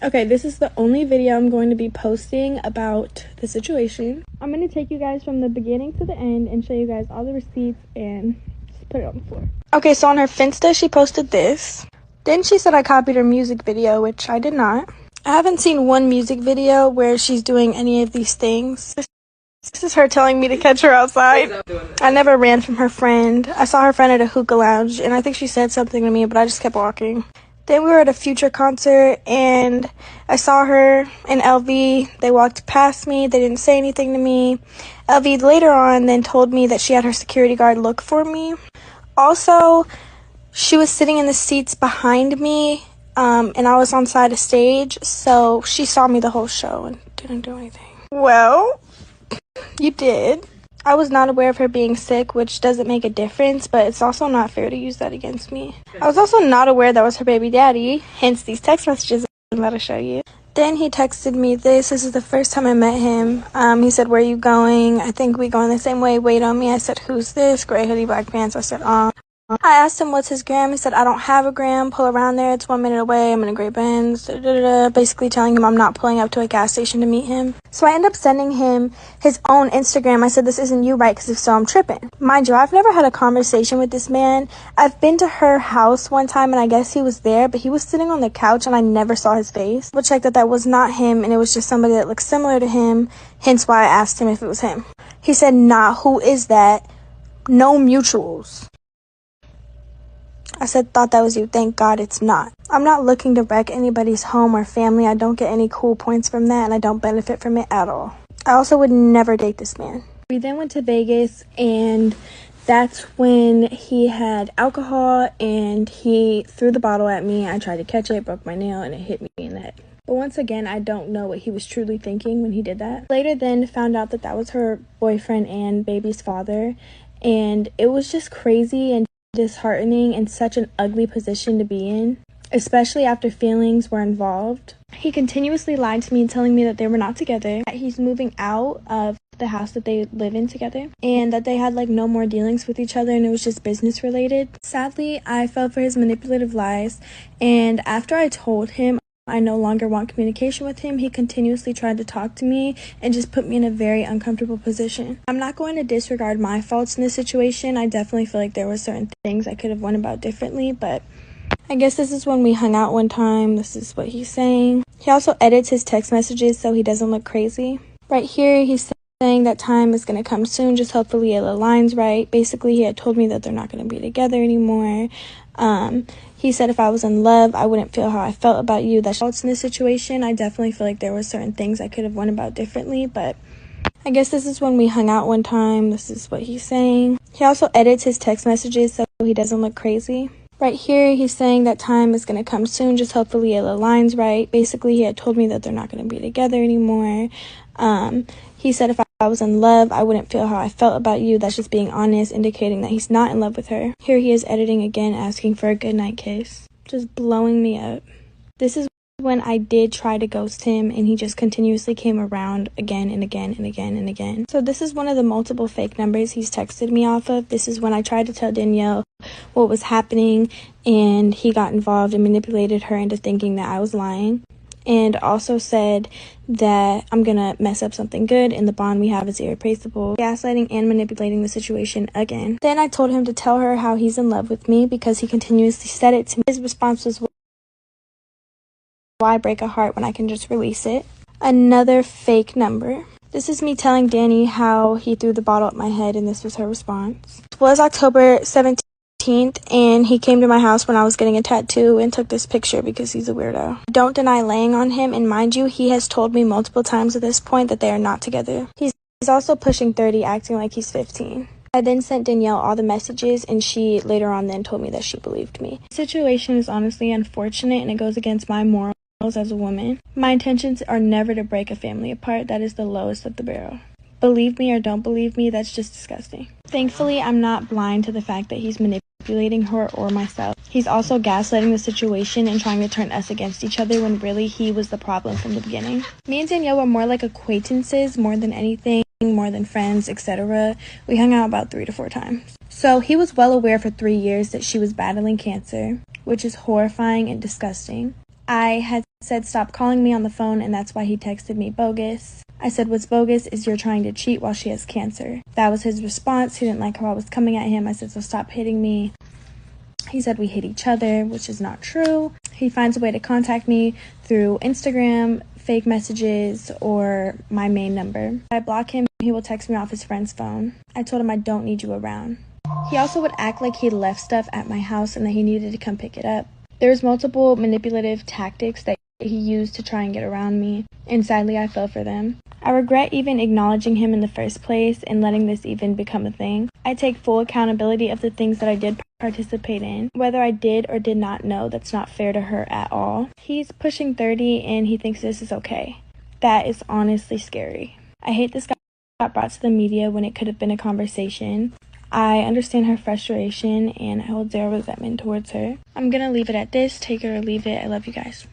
Okay, this is the only video I'm going to be posting about the situation. I'm going to take you guys from the beginning to the end and show you guys all the receipts and just put it on the floor. Okay, so on her Finsta, she posted this. Then she said I copied her music video, which I did not. I haven't seen one music video where she's doing any of these things. This is her telling me to catch her outside. I never ran from her friend. I saw her friend at a hookah lounge, and I think she said something to me, but I just kept walking. Then we were at a Future concert, and I saw her and LV. They walked past me. They didn't say anything to me. LV later on then told me that she had her security guard look for me. Also, she was sitting in the seats behind me, and I was on side of stage, so she saw me the whole show and didn't do anything. Well, you did. I was not aware of her being sick, which doesn't make a difference, but it's also not fair to use that against me. I was also not aware that was her baby daddy, hence these text messages I'm about to show you. Then he texted me this. This is the first time I met him. He said, "Where are you going? I think we going the same way. Wait on me." I said, "Who's this?" Gray hoodie, black pants. I said, I asked him what's his gram. He said, "I don't have a gram. Pull around there. It's 1 minute away. I'm in a gray Benz." Basically telling him I'm not pulling up to a gas station to meet him. So I end up sending him his own Instagram. I said, "This isn't you, right? Because if so, I'm tripping." Mind you, I've never had a conversation with this man. I've been to her house one time, and I guess he was there, but he was sitting on the couch, and I never saw his face. But checked that was not him, and it was just somebody that looked similar to him, hence why I asked him if it was him. He said, "Nah, who is that? No mutuals." I said, "Thought that was you. Thank God it's not." I'm not looking to wreck anybody's home or family. I don't get any cool points from that, and I don't benefit from it at all. I also would never date this man. We then went to Vegas, and that's when he had alcohol, and he threw the bottle at me. I tried to catch it, broke my nail, and it hit me in the head. But once again, I don't know what he was truly thinking when he did that. Later then found out that that was her boyfriend and baby's father, and it was just crazy and disheartening and such an ugly position to be in, especially after feelings were involved. He continuously lied to me, telling me that they were not together, that he's moving out of the house that they live in together, and that they had like no more dealings with each other and it was just business related. Sadly, I fell for his manipulative lies, and after I told him I no longer want communication with him, he continuously tried to talk to me and just put me in a very uncomfortable position. I'm not going to disregard my faults in this situation. I definitely feel like there were certain things I could have went about differently, but I guess this is when we hung out one time. This is what he's saying. He also edits his text messages so he doesn't look crazy. Right here, he's saying that time is going to come soon, just hopefully it aligns right. Basically, he had told me that they're not going to be together anymore. He said if I was in love, I wouldn't feel how I felt about you. That's faults in this situation. I definitely feel like there were certain things I could have went about differently, but I guess this is when we hung out one time. This is what he's saying. He also edits his text messages so he doesn't look crazy. Right here, he's saying that time is going to come soon, just hopefully it aligns right. Basically, he had told me that they're not going to be together anymore. He said if I was in love, I wouldn't feel how I felt about you. That's just being honest, indicating that he's not in love with her. Here he is editing again, asking for a goodnight kiss. Just blowing me up. This is when I did try to ghost him, and he just continuously came around again and again and again and again. So this is one of the multiple fake numbers he's texted me off of. This is when I tried to tell Danielle what was happening, and he got involved and manipulated her into thinking that I was lying. And also said that I'm gonna mess up something good and the bond we have is irreplaceable. Gaslighting and manipulating the situation again. Then I told him to tell her how he's in love with me because he continuously said it to me. His response was, "Why break a heart when I can just release it?" Another fake number. This is me telling Danny how he threw the bottle at my head, and this was her response. It was October 17th. And he came to my house when I was getting a tattoo and took this picture because he's a weirdo. I don't deny laying on him, and mind you, he has told me multiple times at this point that they are not together. He's also pushing 30, acting like he's 15. I then sent Danielle all the messages, and she later on then told me that she believed me. The situation is honestly unfortunate, and it goes against my morals as a woman. My intentions are never to break a family apart. That is the lowest of the barrel. Believe me or don't believe me, that's just disgusting. Thankfully, I'm not blind to the fact that he's manipulating her or myself. He's also gaslighting the situation and trying to turn us against each other when really he was the problem from the beginning. Me and Danielle were more like acquaintances more than anything, more than friends, etc. We hung out about 3 to 4 times. So he was well aware for 3 years that she was battling cancer, which is horrifying and disgusting. I had Said stop calling me on the phone, and that's why he texted me bogus. I said what's bogus is you're trying to cheat while she has cancer. That was his response. He didn't like how I was coming at him. I said, so stop hitting me. He said we hit each other, which is not true. He finds a way to contact me through Instagram, fake messages, or my main number. If I block him, he will text me off his friend's phone. I told him I don't need you around. He also would act like he left stuff at my house and that he needed to come pick it up. There's multiple manipulative tactics that he used to try and get around me, and sadly I fell for them. I regret even acknowledging him in the first place and letting this even become a thing. I take full accountability of the things that I did participate in. Whether I did or did not know, that's not fair to her at all. He's pushing 30 and he thinks this is okay. That is honestly scary. I hate this got brought to the media when it could have been a conversation. I understand her frustration and I hold zero resentment towards her. I'm gonna leave it at this. Take it or leave it. I love you guys.